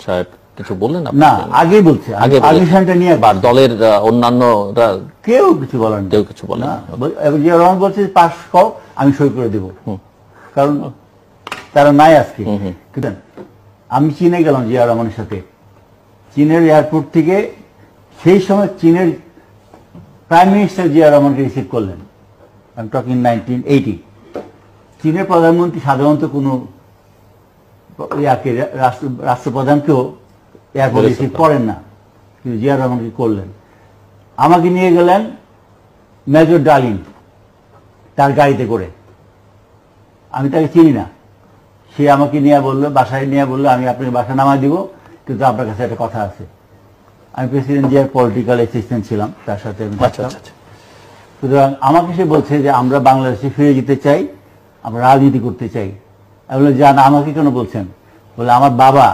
সাহেব কিছু বললেন না, আগে বলছে, পারমিশনটা নিয়ে দলের অন্যান্যরা কেউ কিছু বলেন, কেউ কিছু বলেন না। জিয়া রহমান বলছে পাস কর, আমি সই করে দেব, কারণ তারা নাই আজকে। আমি চীনে গেলাম জিয়া রহমানের সাথে, চীনের এয়ারপোর্ট থেকে সেই সময় চীনের প্রাইম মিনিস্টার জিয়া রহমানকে রিসিভ করলেন। I am talking 1980। চীনের প্রধানমন্ত্রী সাধারণত কোনো রাষ্ট্রপ্রধানকেও এয়ারপোর্ট রিসিভ করেন না, কিন্তু জিয়া রহমানকে করলেন। আমাকে নিয়ে গেলেন মেজর ডার্লিং তার গাড়িতে করে, আমি তাকে চিনি না, সে আমাকে নিয়ে বললো, বাসায় নিয়ে বললো আমি আপনাকে বাসা নামায় দিব, কিন্তু আপনার কাছে একটা কথা আছে। আমি প্রেসিডেন্ট জিয়ার পলিটিক্যাল অ্যাসিস্ট্যান্ট ছিলাম, তার সাথে আমি থাকতাম। সুতরাং আমাকে সে বলছে যে আমরা বাংলাদেশে ফিরে যেতে চাই, আমরা রাজনীতি করতে চাই। আমি বললাম, জান আমাকে কেন বলছেন? বলে আমার বাবা